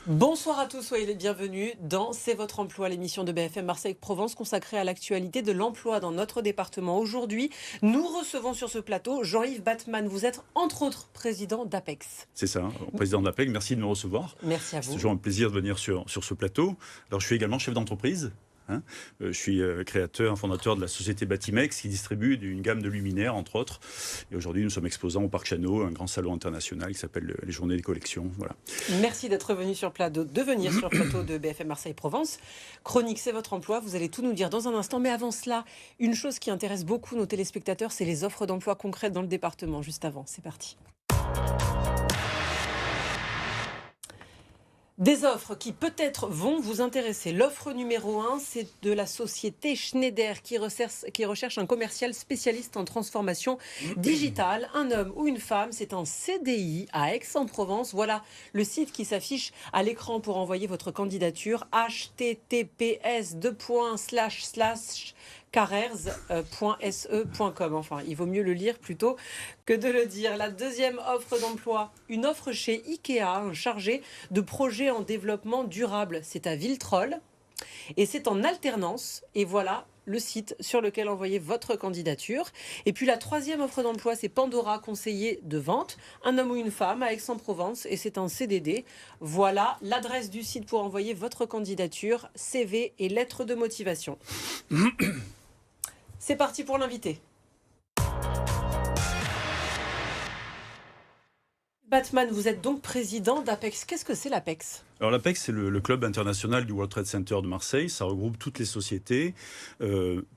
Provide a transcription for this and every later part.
Bonsoir à tous, soyez les bienvenus dans C'est votre emploi, l'émission de BFM Marseille-Provence consacrée à l'actualité de l'emploi dans notre département. Aujourd'hui, nous recevons sur ce plateau Jean-Yves Batman. Vous êtes entre autres président d'APEX. C'est ça, président de l'APEC, merci de me recevoir. Merci à C'est vous. toujours un plaisir de venir sur ce plateau. Alors je suis également chef d'entreprise. Je suis créateur, fondateur de la société Batimex qui distribue une gamme de luminaires, entre autres. Et aujourd'hui, nous sommes exposants au Parc Chano, un grand salon international qui s'appelle les Journées des collections. Voilà. Merci d'être venu sur le plateau de BFM Marseille-Provence. Chronique, c'est votre emploi. Vous allez tout nous dire dans un instant. Mais avant cela, une chose qui intéresse beaucoup nos téléspectateurs, c'est les offres d'emploi concrètes dans le département. Juste avant, c'est parti. Des offres qui peut-être vont vous intéresser. L'offre numéro 1, c'est de la société Schneider qui recherche un commercial spécialiste en transformation digitale. Un homme ou une femme, c'est un CDI à Aix-en-Provence. Voilà le site qui s'affiche à l'écran pour envoyer votre candidature. https://carrers.se.com. Enfin, il vaut mieux le lire plutôt que de le dire. La deuxième offre d'emploi, une offre chez Ikea, un chargé de projet en développement durable. C'est à Villetroll et c'est en alternance. Et voilà le site sur lequel envoyer votre candidature. Et puis la troisième offre d'emploi, c'est Pandora, conseiller de vente, un homme ou une femme à Aix-en-Provence et c'est un CDD. Voilà l'adresse du site pour envoyer votre candidature, CV et lettre de motivation. C'est parti pour l'invité. Batman, vous êtes donc président d'APEX. Qu'est-ce que c'est l'APEX ? Alors l'APEC, c'est le club international du World Trade Center de Marseille. Ça regroupe toutes les sociétés,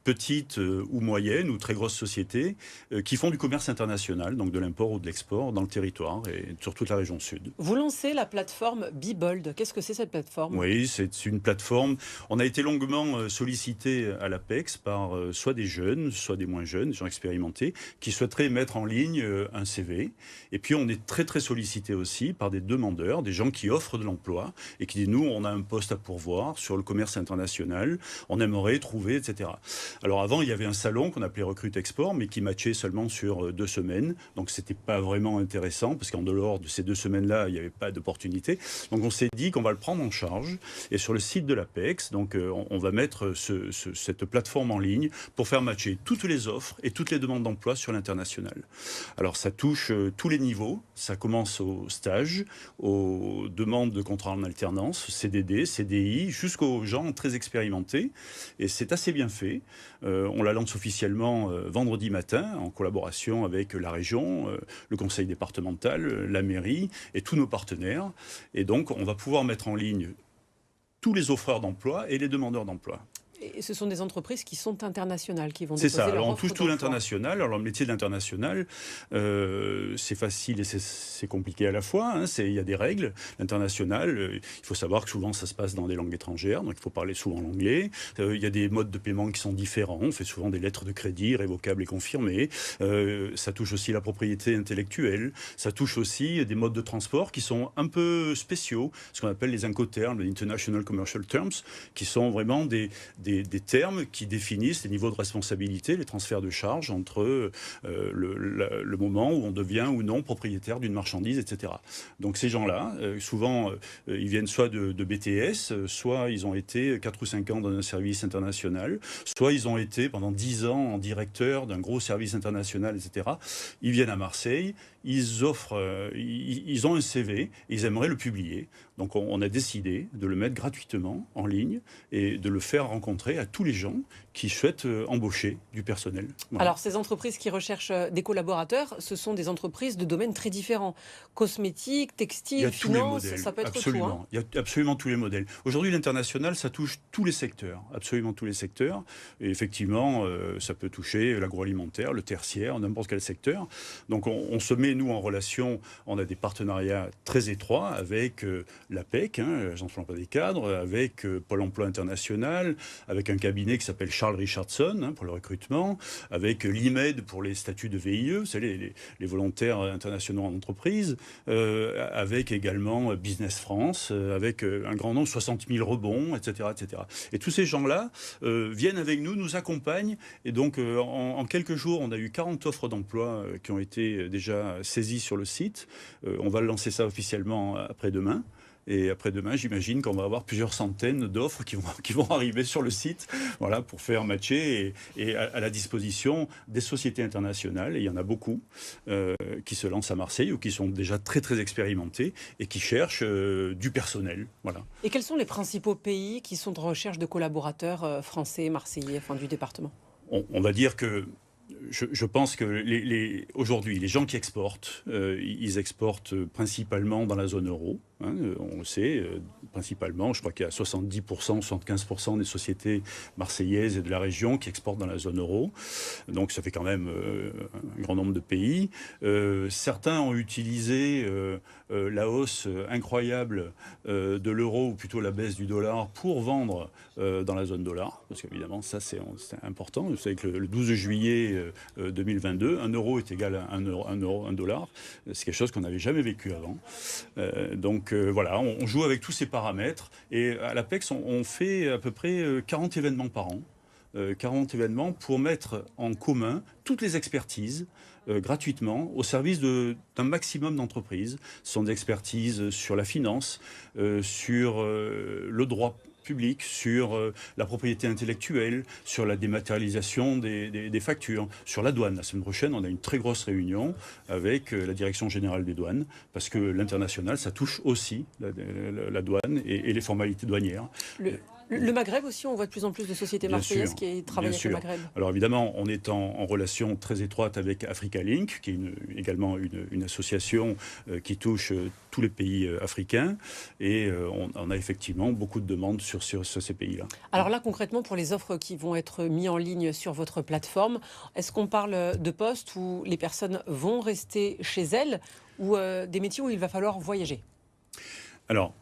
petites ou moyennes ou très grosses sociétés, qui font du commerce international, donc de l'import ou de l'export dans le territoire et sur toute la région sud. Vous lancez la plateforme BeBold. Qu'est-ce que c'est cette plateforme ? Oui, c'est une plateforme. On a été longuement sollicité à l'APEX par soit des jeunes, soit des moins jeunes, des gens expérimentés, qui souhaiteraient mettre en ligne un CV. Et puis on est très très sollicité aussi par des demandeurs, des gens qui offrent de l'emploi et qui disent, nous, on a un poste à pourvoir sur le commerce international, on aimerait trouver, etc. Alors avant, il y avait un salon qu'on appelait Recrute Export, mais qui matchait seulement sur 2 semaines. Donc c'était pas vraiment intéressant, parce qu'en dehors de ces 2 semaines-là, il n'y avait pas d'opportunité. Donc on s'est dit qu'on va le prendre en charge. Et sur le site de l'APEX, donc on va mettre cette plateforme en ligne pour faire matcher toutes les offres et toutes les demandes d'emploi sur l'international. Alors ça touche tous les niveaux. Ça commence au stage, aux demandes de contrats en alternance, CDD, CDI, jusqu'aux gens très expérimentés. Et c'est assez bien fait. On la lance officiellement vendredi matin, en collaboration avec la région, le conseil départemental, la mairie et tous nos partenaires. Et donc, on va pouvoir mettre en ligne tous les offreurs d'emploi et les demandeurs d'emploi. Et ce sont des entreprises qui sont internationales, qui vont C'est déposer ça, leur alors on offre touche tout d'emploi. l'international. Alors le métier de l'international, c'est facile et c'est compliqué à la fois. Il y a des règles. L'international, il faut savoir que souvent ça se passe dans des langues étrangères, donc il faut parler souvent l'anglais. Il y a des modes de paiement qui sont différents. On fait souvent des lettres de crédit révocables et confirmées. Ça touche aussi la propriété intellectuelle. Ça touche aussi des modes de transport qui sont un peu spéciaux, ce qu'on appelle les incoterms, les International Commercial Terms, qui sont vraiment des termes qui définissent les niveaux de responsabilité, les transferts de charges entre le moment où on devient ou non propriétaire d'une marchandise, etc. Donc ces gens-là, souvent, ils viennent soit de BTS, soit ils ont été 4 ou 5 ans dans un service international, soit ils ont été pendant 10 ans en directeur d'un gros service international, etc. Ils viennent à Marseille, ils offrent, ils ont un CV, ils aimeraient le publier. Donc on a décidé de le mettre gratuitement en ligne et de le faire rencontrer à tous les gens qui souhaitent embaucher du personnel. Voilà. Alors ces entreprises qui recherchent des collaborateurs, ce sont des entreprises de domaines très différents. Cosmétiques, textiles, finance, ça peut être absolument. tout. Il y a absolument tous les modèles. Aujourd'hui, l'international, ça touche tous les secteurs, absolument tous les secteurs. Et effectivement, ça peut toucher l'agroalimentaire, le tertiaire, n'importe quel secteur. Donc on se met, nous, en relation, on a des partenariats très étroits avec l'APEC, l'Agence pour l'emploi des cadres, avec Pôle emploi international, avec un cabinet qui s'appelle Charles Richardson pour le recrutement, avec l'IMED pour les statuts de VIE, vous savez, les volontaires internationaux en entreprise, avec également Business France, avec un grand nombre, 60 000 rebonds, etc., etc. Et tous ces gens-là viennent avec nous, nous accompagnent, et donc en quelques jours, on a eu 40 offres d'emploi qui ont été déjà saisies sur le site. On va lancer ça officiellement après-demain. Et après-demain, j'imagine qu'on va avoir plusieurs centaines d'offres qui vont arriver sur le site, voilà, pour faire matcher et à la disposition des sociétés internationales. Et il y en a beaucoup qui se lancent à Marseille ou qui sont déjà très très expérimentés et qui cherchent du personnel. Voilà. Et quels sont les principaux pays qui sont en recherche de collaborateurs français, marseillais, enfin du département? On va dire que je pense que aujourd'hui, les gens qui exportent, ils exportent principalement dans la zone euro. Hein, on le sait, principalement, je crois qu'il y a 70%, 75% des sociétés marseillaises et de la région qui exportent dans la zone euro. Donc ça fait quand même un grand nombre de pays. Certains ont utilisé la hausse incroyable de l'euro, ou plutôt la baisse du dollar, pour vendre dans la zone dollar. Parce qu'évidemment, ça c'est important. Vous savez que le 12 juillet 2022, un euro est égal à un dollar. C'est quelque chose qu'on n'avait jamais vécu avant. Donc voilà, on joue avec tous ces paramètres. Et à l'APEX, on fait à peu près 40 événements par an. 40 événements pour mettre en commun toutes les expertises gratuitement au service d'un maximum d'entreprises. Ce sont des expertises sur la finance, sur le droit public, sur la propriété intellectuelle, sur la dématérialisation des factures, sur la douane. La semaine prochaine, on a une très grosse réunion avec la Direction générale des douanes, parce que l'international, ça touche aussi la douane et les formalités douanières. Le Maghreb aussi, on voit de plus en plus de sociétés marseillaises qui travaillent avec le Maghreb. Alors évidemment, on est en relation très étroite avec Africa Link, qui est également une association qui touche tous les pays africains. Et on a effectivement beaucoup de demandes sur ces pays-là. Alors là, concrètement, pour les offres qui vont être mises en ligne sur votre plateforme, est-ce qu'on parle de postes où les personnes vont rester chez elles ou des métiers où il va falloir voyager? Alors,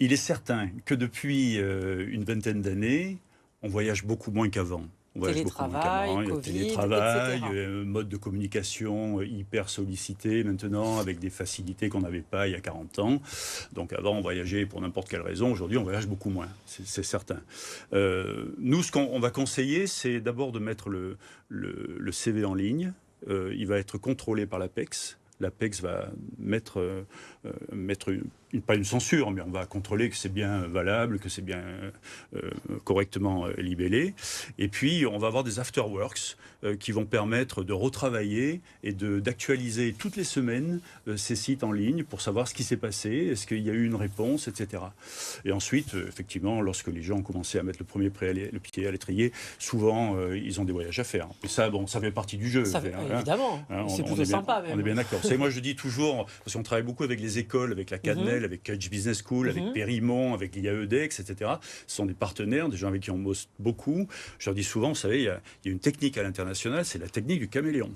il est certain que depuis une vingtaine d'années, on voyage beaucoup moins qu'avant. Télétravail, Covid, etc. Mode de communication hyper sollicité maintenant, avec des facilités qu'on n'avait pas il y a 40 ans. Donc avant, on voyageait pour n'importe quelle raison. Aujourd'hui, on voyage beaucoup moins, c'est certain. Nous, ce qu'on va conseiller, c'est d'abord de mettre le CV en ligne. Il va être contrôlé par l'APEX. L'APEX va mettre pas une censure, mais on va contrôler que c'est bien valable, que c'est bien correctement libellé. Et puis, on va avoir des afterworks qui vont permettre de retravailler et d'actualiser toutes les semaines ces sites en ligne pour savoir ce qui s'est passé, est-ce qu'il y a eu une réponse, etc. Et ensuite, effectivement, lorsque les gens ont commencé à mettre le pied à l'étrier, souvent, ils ont des voyages à faire. Et ça, bon, ça fait partie du jeu. Évidemment, c'est plutôt sympa même. On est bien d'accord. Moi, je dis toujours, parce qu'on travaille beaucoup avec les écoles, avec la CADNEL, avec Cage Business School, avec Périmont, avec l'IAEDEX, etc. Ce sont des partenaires, des gens avec qui on bosse beaucoup. Je leur dis souvent, vous savez, il y a une technique à l'international, c'est la technique du caméléon.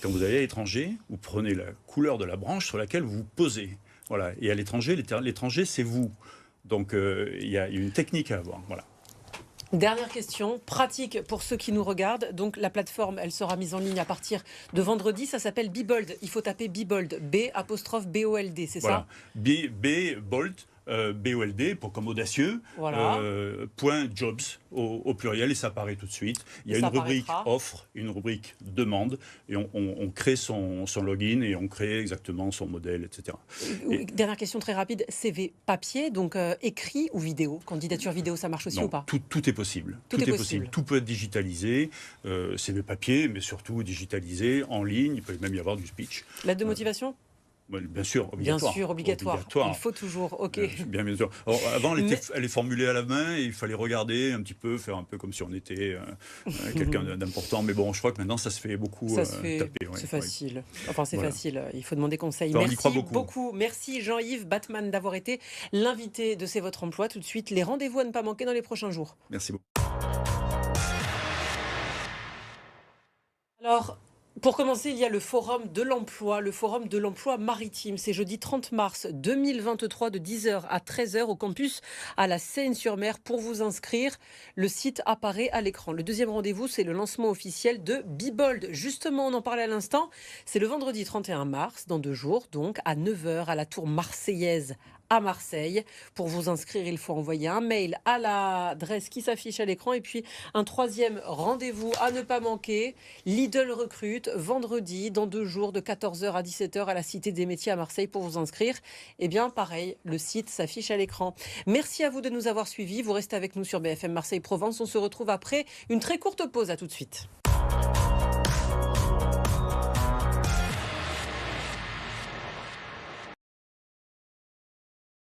Quand vous allez à l'étranger, vous prenez la couleur de la branche sur laquelle vous vous posez. Voilà. Et à l'étranger, l'étranger, c'est vous. Donc, il y a une technique à avoir. Voilà. Dernière question, pratique pour ceux qui nous regardent. Donc la plateforme, elle sera mise en ligne à partir de vendredi. Ça s'appelle Bibold. Il faut taper Bibold, B''BOLD, c'est ça? Bibold. BOLD pour comme audacieux, voilà. point jobs au pluriel, et ça apparaît tout de suite. Il y a une rubrique offre, une rubrique demande, et on crée son login et on crée exactement son modèle, etc. Dernière question très rapide, CV papier, donc écrit ou vidéo? Candidature vidéo, ça marche aussi ou pas? Tout est possible. Tout est possible. Tout peut être digitalisé, CV papier, mais surtout digitalisé, en ligne, il peut même y avoir du speech. Lettre de motivation? Bien sûr, obligatoire. Bien sûr, obligatoire. Il faut toujours, ok. Bien sûr. Alors, avant, elle est formulée à la main et il fallait regarder un petit peu, faire un peu comme si on était quelqu'un d'important. Mais bon, je crois que maintenant, ça se fait beaucoup taper. C'est facile. Enfin, c'est facile. Il faut demander conseil. Enfin, merci beaucoup. Merci Jean-Yves Batman d'avoir été l'invité de C'est votre emploi. Tout de suite, les rendez-vous à ne pas manquer dans les prochains jours. Merci beaucoup. Alors, pour commencer, il y a le Forum de l'emploi maritime. C'est jeudi 30 mars 2023 de 10h à 13h au campus à la Seine-sur-Mer. Pour vous inscrire, le site apparaît à l'écran. Le deuxième rendez-vous, c'est le lancement officiel de Bibold. Justement, on en parlait à l'instant. C'est le vendredi 31 mars, dans 2 jours, donc à 9h à la tour marseillaise à Marseille. Pour vous inscrire, il faut envoyer un mail à l'adresse qui s'affiche à l'écran. Et puis un troisième rendez-vous à ne pas manquer. Lidl recrute vendredi, dans 2 jours, de 14h à 17h à la Cité des Métiers à Marseille. Pour vous inscrire, eh bien pareil, le site s'affiche à l'écran. Merci à vous de nous avoir suivis. Vous restez avec nous sur BFM Marseille Provence. On se retrouve après une très courte pause. À tout de suite.